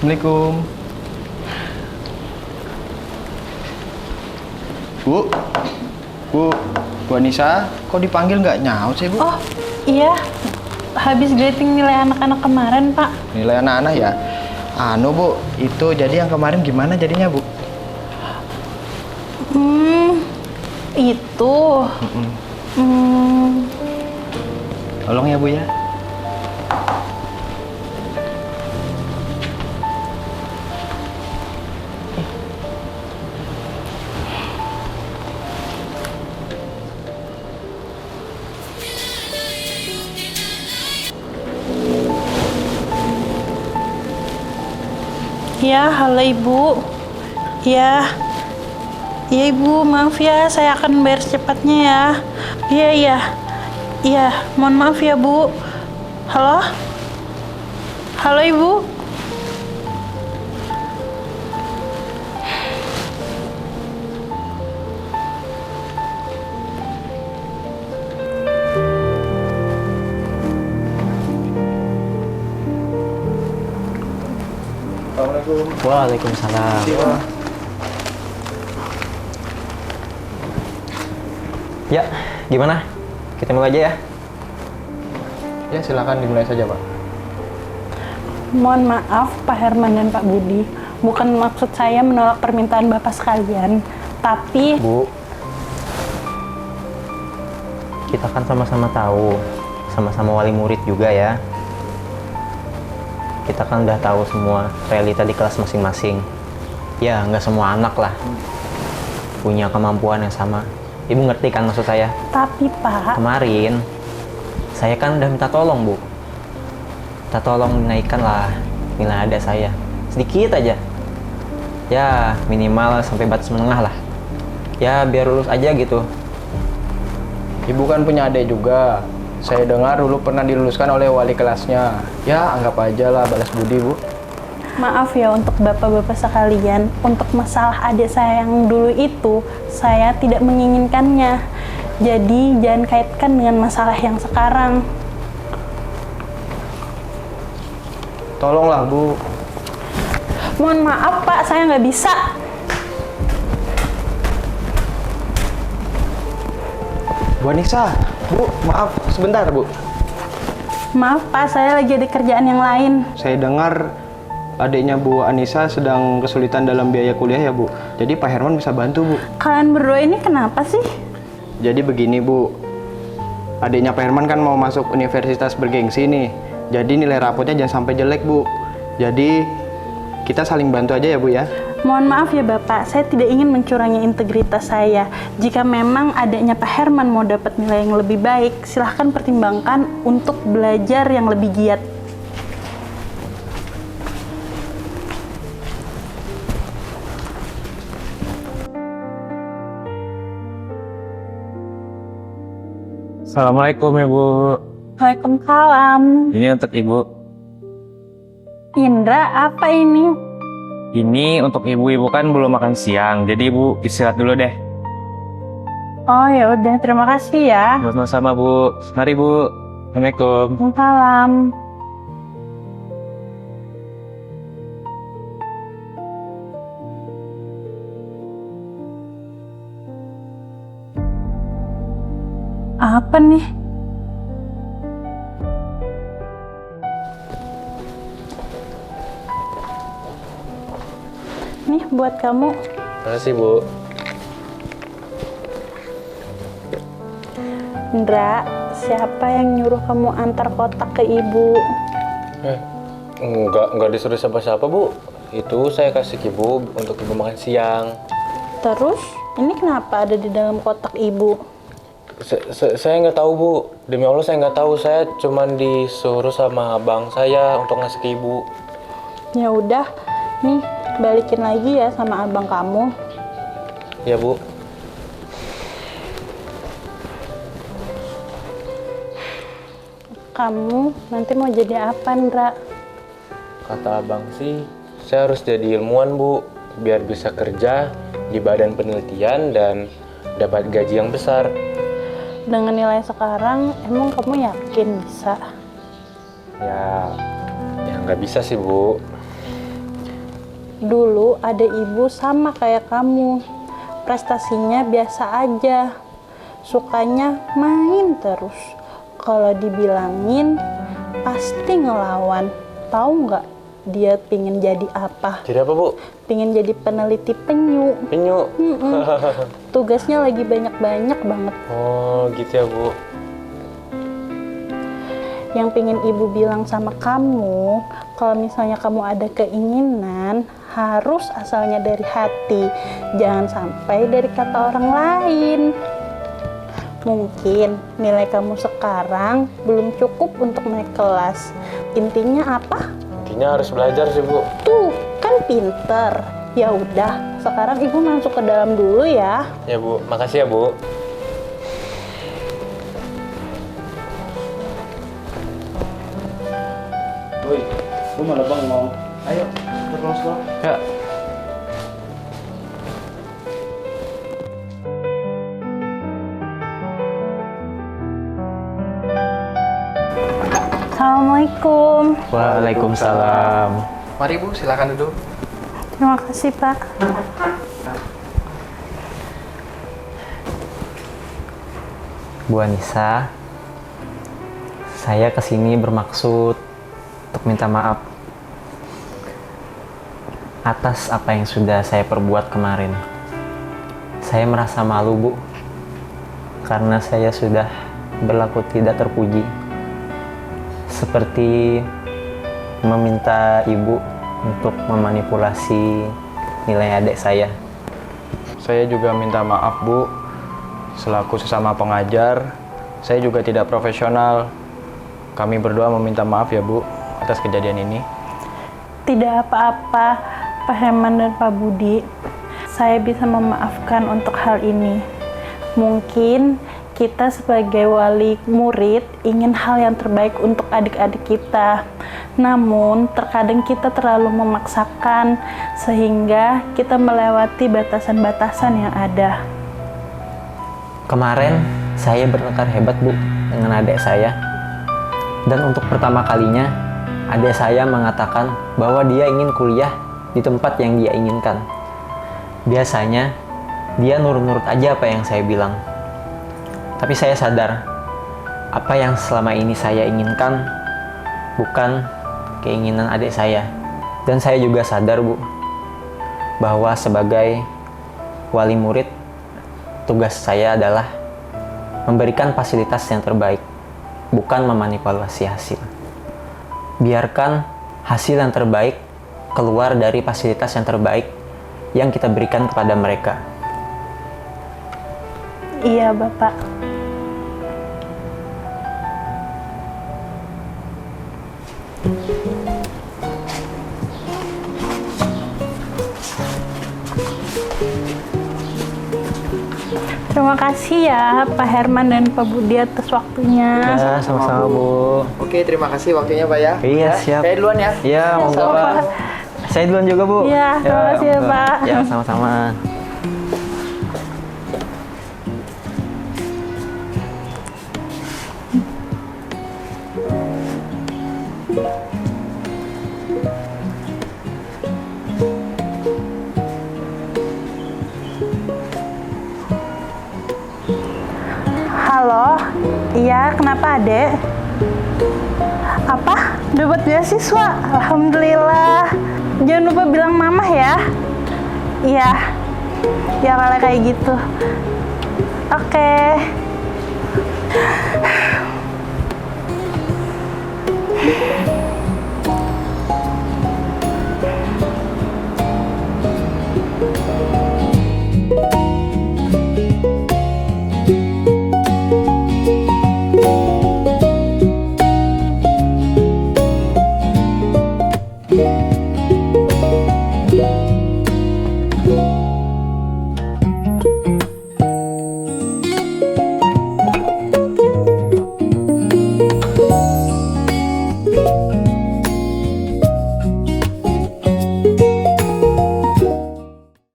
Assalamualaikum. Bu, Bu, Bu Anissa, kok dipanggil nggak nyaut sih, Bu? Oh, iya. Habis grading nilai anak-anak kemarin, Pak. Nilai anak-anak ya? Bu, itu jadi yang kemarin gimana jadinya, Bu? Itu. Tolong ya, Bu ya. Ya, halo Ibu. Ya. Iya Ibu, maaf ya, saya akan bayar secepatnya ya. Iya, iya. Iya, mohon maaf ya Bu. Halo? Halo Ibu? Assalamualaikum. Waalaikumsalam. Ya, gimana? Kita mulai aja ya. Ya, silakan dimulai saja, Pak. Mohon maaf Pak Herman dan Pak Budi. Bukan maksud saya menolak permintaan Bapak sekalian, tapi Bu, kita kan sama-sama tahu, sama-sama wali murid juga ya. Kita kan udah tahu semua realita di kelas masing-masing. Ya, nggak semua anak lah punya kemampuan yang sama. Ibu ngerti kan maksud saya? tapi Pak, Kemarin, saya kan udah minta tolong, Bu. Minta tolong dinaikkan lah nilai ada saya. Sedikit aja. Ya, minimal sampai batas menengah lah. Ya, biar lulus aja gitu. Ibu kan punya adik juga. Saya dengar dulu pernah diluluskan oleh wali kelasnya. Ya, anggap aja lah balas budi, Bu. maaf ya untuk Bapak-Bapak sekalian. Untuk masalah adik saya yang dulu itu, saya tidak menginginkannya. Jadi jangan kaitkan dengan masalah yang sekarang. Tolonglah, Bu. Mohon maaf Pak, saya nggak bisa. Bu Anissa, Bu, maaf, sebentar, Bu. Maaf Pak, saya lagi ada kerjaan yang lain. Saya dengar adiknya Bu Anissa sedang kesulitan dalam biaya kuliah ya, Bu. Jadi Pak Herman bisa bantu, Bu. Kalian berdua ini kenapa sih? Jadi begini, Bu. Adiknya Pak Herman kan mau masuk universitas bergengsi nih. Jadi nilai rapotnya jangan sampai jelek, Bu. Jadi kita saling bantu aja ya, Bu ya. Mohon maaf ya Bapak, saya tidak ingin mencurangi integritas saya. Jika memang adiknya Pak Herman mau dapat nilai yang lebih baik, silahkan pertimbangkan untuk belajar yang lebih giat. Assalamualaikum Ibu. Waalaikumsalam. Ini untuk Ibu. Indra, apa ini? Ini untuk Ibu kan belum makan siang, jadi Ibu istirahat dulu deh. Oh ya udah, terima kasih ya. Sama-sama Bu. Mari Bu. Assalamualaikum. Waalaikumsalam. Apa nih? Nih buat kamu. Makasih Bu. Indra, siapa yang nyuruh kamu antar kotak ke ibu? Enggak disuruh siapa-siapa, Bu. Itu saya kasih ke Ibu untuk Ibu makan siang. Terus, ini kenapa ada di dalam kotak ibu? Saya nggak tahu, Bu. Demi Allah saya nggak tahu. Saya cuman disuruh sama abang saya untuk ngasih ke Ibu. Ya udah, nih balikin lagi ya sama abang kamu. Ya, Bu. Kamu nanti mau jadi apa, Indra? Kata abang sih, saya harus jadi ilmuwan, Bu. Biar bisa kerja di badan penelitian dan dapat gaji yang besar. Dengan nilai sekarang, emang kamu yakin bisa? Ya nggak bisa sih, Bu. Dulu ada ibu sama kayak kamu. Prestasinya biasa aja. Sukanya main terus. Kalau dibilangin pasti ngelawan. Tahu nggak dia pingin jadi apa? Jadi apa, Bu? Pingin jadi peneliti penyu. Penyu. Tugasnya lagi banyak-banyak banget. Oh, gitu ya, Bu. Yang pingin ibu bilang sama kamu, kalau misalnya kamu ada keinginan, harus asalnya dari hati. Jangan sampai dari kata orang lain. Mungkin nilai kamu sekarang belum cukup untuk naik kelas. Intinya apa? Intinya harus belajar sih, Bu. Tuh, kan pinter. Ya udah, sekarang ibu masuk ke dalam dulu ya. Ya, Bu. Makasih ya, Bu. Woi, lu malah bengong. Ayo, terus lo. Ya. Assalamualaikum. Waalaikumsalam. Mari Bu, silakan duduk. Terima kasih, Pak. Bu Anissa, saya kesini bermaksud untuk minta maaf atas apa yang sudah saya perbuat kemarin. Saya merasa malu, Bu, karena saya sudah berlaku tidak terpuji. Seperti meminta ibu untuk memanipulasi nilai adik saya. Saya juga minta maaf, Bu. Selaku sesama pengajar, saya juga tidak profesional. Kami berdua meminta maaf ya, Bu, atas kejadian ini. Tidak apa-apa, Pak Herman dan Pak Budi. Saya bisa memaafkan untuk hal ini. Mungkin kita sebagai wali murid ingin hal yang terbaik untuk adik-adik kita. Namun, terkadang kita terlalu memaksakan sehingga kita melewati batasan-batasan yang ada. Kemarin saya bertengkar hebat, Bu, dengan adik saya. Dan untuk pertama kalinya, adik saya mengatakan bahwa dia ingin kuliah di tempat yang dia inginkan. Biasanya, dia nurut-nurut aja apa yang saya bilang. Tapi saya sadar, apa yang selama ini saya inginkan bukan keinginan adik saya. Dan saya juga sadar, Bu, bahwa sebagai wali murid, tugas saya adalah memberikan fasilitas yang terbaik, bukan memanipulasi hasil. Biarkan hasil yang terbaik keluar dari fasilitas yang terbaik yang kita berikan kepada mereka. Iya, Bapak. Terima kasih ya Pak Herman dan Pak Budi atas waktunya. Ya, sama-sama, Bu. Oke, terima kasih waktunya, Pak ya. Iya, siap. Saya duluan ya. Iya, monggo, Sama, Pak. Pak. Saya duluan juga, Bu. Iya, terima kasih ya, monggo. Pak. Ya, sama-sama. Halo, iya kenapa adek? Apa? Dapat beasiswa? Alhamdulillah. Jangan lupa bilang mamah ya. Iya, ya kalau kayak gitu. Oke.